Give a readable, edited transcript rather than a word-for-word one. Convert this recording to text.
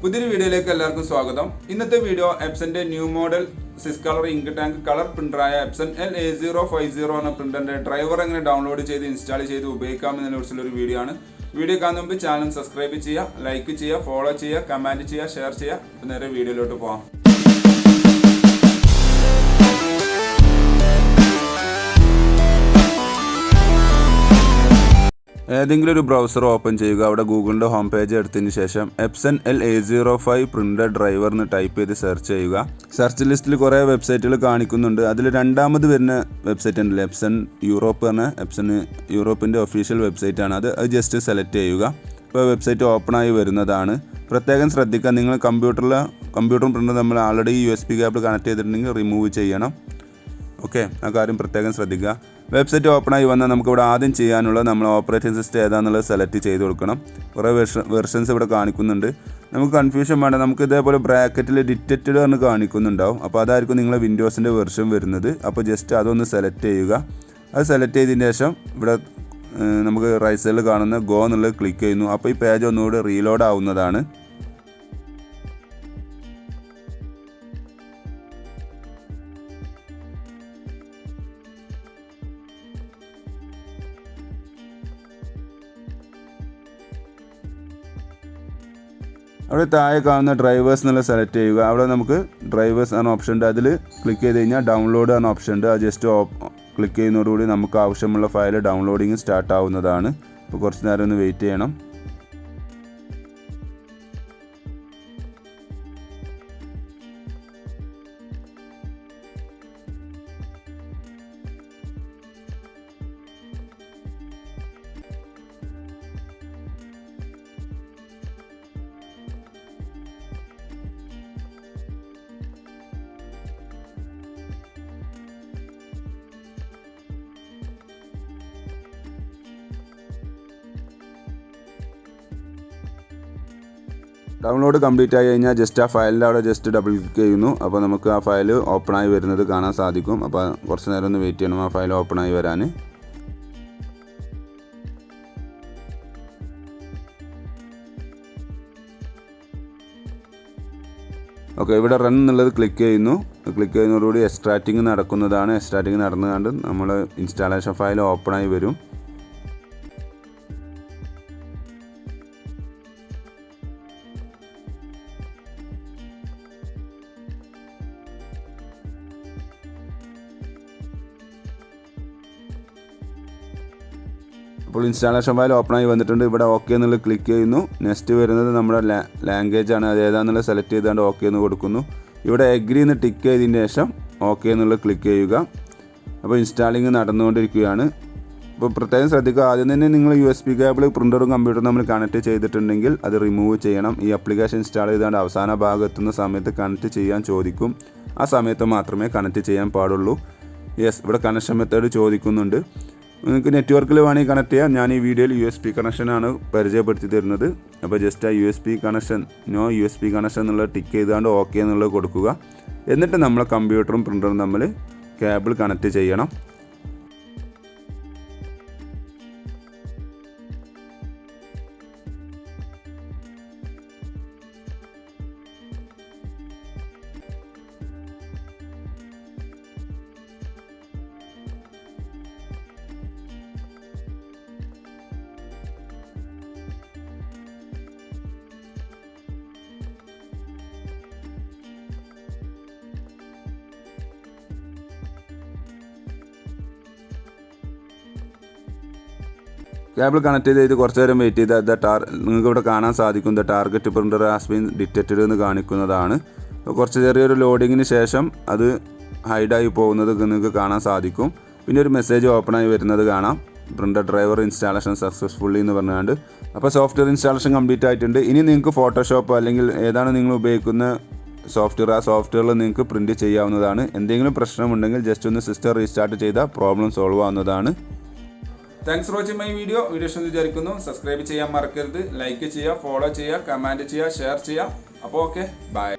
പുതിയൊരു വീഡിയോയിലേക്ക് എല്ലാവർക്കും സ്വാഗതം. ഇന്നത്തെ വീഡിയോ എപ്സന്റെ new model 6 colour ink tank colour പ്രിന്ററായ എപ്സൺ LA050 എന്ന പ്രിന്ററിന്റെ ഡ്രൈവർ എങ്ങനെ ഡൗൺലോഡ് ചെയ്ത് ഇൻസ്റ്റാൾ ചെയ്ത് ഉപയോഗിക്കാമെന്നതിനെ കുറിച്ചുള്ള ഒരു വീഡിയോ ആണ്. വീഡിയോ കാണുന്ന മുമ്പ് ചാനൽ സബ്സ്ക്രൈബ് ചെയ്യുക, ലൈക്ക് ചെയ്യുക, ഫോളോ ചെയ്യുക, കമന്റ് ചെയ്യുക, ഷെയർ ചെയ്യുക. അപ്പോൾ നേരെ വീഡിയോയിലോട്ട് പോകാം. ഏതെങ്കിലും ഒരു ബ്രൗസർ ഓപ്പൺ ചെയ്യുക. അവിടെ ഗൂഗിളിൻ്റെ ഹോം പേജ് എടുത്തതിന് ശേഷം എപ്സൺ LA05 പ്രിൻ്റർ ഡ്രൈവർ എന്ന് ടൈപ്പ് ചെയ്ത് സെർച്ച് ചെയ്യുക. സെർച്ച് ലിസ്റ്റിൽ കുറേ വെബ്സൈറ്റുകൾ കാണിക്കുന്നുണ്ട്. അതിൽ രണ്ടാമത് വരുന്ന വെബ്സൈറ്റ് ഉണ്ടല്ലോ, എപ്സൺ യൂറോപ്പ് പറഞ്ഞ എപ്സൺ യൂറോപ്പിൻ്റെ ഒഫീഷ്യൽ വെബ്സൈറ്റാണ്. അത് ജസ്റ്റ് സെലക്ട് ചെയ്യുക. ഇപ്പോൾ വെബ്സൈറ്റ് ഓപ്പണായി വരുന്നതാണ്. പ്രത്യേകം ശ്രദ്ധിക്കുക, നിങ്ങൾ കമ്പ്യൂട്ടറും പ്രിൻ്ററും നമ്മൾ ആൾറെഡി USB കേബിൾ കണക്ട് ചെയ്തിട്ടുണ്ടെങ്കിൽ റിമൂവ് ചെയ്യണം. ഓക്കെ, ആ കാര്യം പ്രത്യേകം ശ്രദ്ധിക്കുക. വെബ്സൈറ്റ് ഓപ്പണായി വന്നാൽ നമുക്കിവിടെ ആദ്യം ചെയ്യാനുള്ളത് നമ്മൾ ഓപ്പറേറ്റിംഗ് സിസ്റ്റം ഏതാണെന്നുള്ളത് സെലക്ട് ചെയ്ത് കൊടുക്കണം. കുറേ വെർഷൻസ് ഇവിടെ കാണിക്കുന്നുണ്ട്. നമുക്ക് കൺഫ്യൂഷൻ വേണ്ട. നമുക്ക് ഇതേപോലെ ബ്രാക്കറ്റിൽ ഡിറ്റക്റ്റഡ് എന്ന് കാണിക്കുന്നുണ്ടാവും. അപ്പോൾ അതായിരിക്കും നിങ്ങളെ വിൻഡോസിൻ്റെ വെർഷൻ വരുന്നത്. അപ്പോൾ ജസ്റ്റ് അതൊന്ന് സെലക്ട് ചെയ്യുക. അത് സെലക്ട് ചെയ്തതിന് ശേഷം ഇവിടെ നമുക്ക് റൈറ്റ് സൈഡിൽ കാണുന്ന ഗോ എന്നുള്ളത് ക്ലിക്ക് ചെയ്യുന്നു. അപ്പോൾ ഈ പേജ് ഒന്നുകൂടി റീലോഡ് ആവുന്നതാണ്. അവിടെ താഴെ കാണുന്ന ഡ്രൈവേഴ്സ് എന്നുള്ള സെലക്ട് ചെയ്യുക. അവിടെ നമുക്ക് ഡ്രൈവേഴ്സ് എന്ന ഓപ്ഷൻ ഉണ്ട്. അതിൽ ക്ലിക്ക് ചെയ്ത് കഴിഞ്ഞാൽ ഡൗൺലോഡ് എന്ന ഓപ്ഷൻ ഉണ്ട്. അത് ജസ്റ്റ് ക്ലിക്ക് ചെയ്യുന്നതോടുകൂടി നമുക്ക് ആവശ്യമുള്ള ഫയൽ ഡൗൺലോഡിങ് സ്റ്റാർട്ട് ആവുന്നതാണ്. അപ്പോൾ കുറച്ച് നേരം ഒന്ന് വെയിറ്റ് ചെയ്യണം. ഡൗൺലോഡ് കംപ്ലീറ്റ് ആയി കഴിഞ്ഞാൽ ജസ്റ്റ് ആ ഫയലിൻ്റെ അവിടെ ജസ്റ്റ് ഡബിൾ ക്ലിക്ക് ചെയ്യുന്നു. അപ്പോൾ നമുക്ക് ആ ഫയൽ ഓപ്പണായി വരുന്നത് കാണാൻ സാധിക്കും. അപ്പോൾ കുറച്ച് നേരം ഒന്ന് വെയിറ്റ് ചെയ്യണം ആ ഫയൽ ഓപ്പണായി വരാൻ. ഓക്കെ, ഇവിടെ റൺ എന്നുള്ളത് ക്ലിക്ക് ചെയ്യുന്നു. ക്ലിക്ക് ചെയ്യുന്നതോടുകൂടി എക്സ്ട്രാക്റ്റിംഗ് നടക്കുന്നതാണ്. എക്സ്ട്രാക്റ്റിംഗ് നടന്നുകൊണ്ട് നമ്മൾ ഇൻസ്റ്റാളേഷൻ ഫയൽ ഓപ്പണായി വരും. അപ്പോൾ ഇൻസ്റ്റാളേഷൻ ഫയൽ ഓപ്പണായി വന്നിട്ടുണ്ട്. ഇവിടെ ഓക്കെ എന്നുള്ളത് ക്ലിക്ക് ചെയ്യുന്നു. നെക്സ്റ്റ് വരുന്നത് നമ്മുടെ ലാംഗ്വേജ് ആണ്. അത് ഏതാണെന്നുള്ളത് സെലക്ട് ചെയ്തുകൊണ്ട് ഓക്കെ എന്ന് കൊടുക്കുന്നു. ഇവിടെ എഗ്രി എന്ന് ടിക്ക് ചെയ്തതിന് ശേഷം ഓക്കെ എന്നുള്ളത് ക്ലിക്ക് ചെയ്യുക. അപ്പോൾ ഇൻസ്റ്റാളിങ് നടന്നുകൊണ്ടിരിക്കുകയാണ്. അപ്പോൾ പ്രത്യേകം ശ്രദ്ധിക്കുക, ആദ്യം തന്നെ നിങ്ങൾ USB കേബിൾ പ്രിൻ്ററും കമ്പ്യൂട്ടറും നമ്മൾ കണക്ട് ചെയ്തിട്ടുണ്ടെങ്കിൽ അത് റിമൂവ് ചെയ്യണം. ഈ ആപ്ലിക്കേഷൻ ഇൻസ്റ്റാൾ ചെയ്തുകൊണ്ട് അവസാന ഭാഗം എത്തുന്ന സമയത്ത് കണക്ട് ചെയ്യാൻ ചോദിക്കും. ആ സമയത്ത് മാത്രമേ കണക്ട് ചെയ്യാൻ പാടുള്ളൂ. യെസ്, ഇവിടെ കണക്ഷൻ മെത്തേഡ് ചോദിക്കുന്നുണ്ട്. നിങ്ങൾക്ക് നെറ്റ്വർക്കിൽ വേണമെങ്കിൽ കണക്ട് ചെയ്യാം. ഞാൻ ഈ വീഡിയോയിൽ USB കണക്ഷനാണ് പരിചയപ്പെടുത്തി തരുന്നത്. അപ്പോൾ ജസ്റ്റ് ആ USB connection, no USB connection എന്നുള്ളത് ടിക്ക് ചെയ്തുകൊണ്ട് ഓക്കെ എന്നുള്ളത് കൊടുക്കുക. എന്നിട്ട് നമ്മളെ കമ്പ്യൂട്ടറും പ്രിൻ്ററും തമ്മിൽ കേബിൾ കണക്ട് ചെയ്യണം. കേബിൾ കണക്ട് ചെയ്ത് കുറച്ച് നേരം വെയിറ്റ് ചെയ്ത് നിങ്ങൾക്ക് ഇവിടെ കാണാൻ സാധിക്കും the target printer has been detected എന്ന് കാണിക്കുന്നതാണ്. കുറച്ച് ചെറിയൊരു ലോഡിങ്ങിന് ശേഷം അത് ഹൈഡായി പോകുന്നത് നിങ്ങൾക്ക് കാണാൻ സാധിക്കും. പിന്നെ ഒരു മെസ്സേജ് ഓപ്പണായി വരുന്നത് കാണാം, പ്രിൻ്റർ ഡ്രൈവർ ഇൻസ്റ്റാളേഷൻ സക്സസ്ഫുള്ളി എന്ന് പറഞ്ഞുകൊണ്ട്. അപ്പോൾ സോഫ്റ്റ്വെയർ ഇൻസ്റ്റാളേഷൻ കംപ്ലീറ്റ് ആയിട്ടുണ്ട്. ഇനി നിങ്ങൾക്ക് ഫോട്ടോഷോപ്പ് അല്ലെങ്കിൽ ഏതാണ് നിങ്ങൾ ഉപയോഗിക്കുന്ന സോഫ്റ്റ്വെയർ, ആ സോഫ്റ്റ്വെയറിൽ നിങ്ങൾക്ക് പ്രിൻറ്റ് ചെയ്യാവുന്നതാണ്. എന്തെങ്കിലും പ്രശ്നമുണ്ടെങ്കിൽ ജസ്റ്റ് ഒന്ന് സിസ്റ്റം റീസ്റ്റാർട്ട് ചെയ്താൽ പ്രോബ്ലം സോൾവ് ആവുന്നതാണ്. Thanks for watching my video. ഇഷ്ടമെന്ന് വിചാരിക്കുന്നു. സബ്സ്ക്രൈബ് ചെയ്യാൻ മറക്കരുത്. ലൈക്ക് ചെയ്യുക, ഫോളോ ചെയ്യുക, കമൻറ്റ് ചെയ്യുക, ഷെയർ ചെയ്യുക. അപ്പോൾ ഓക്കെ, ബൈ.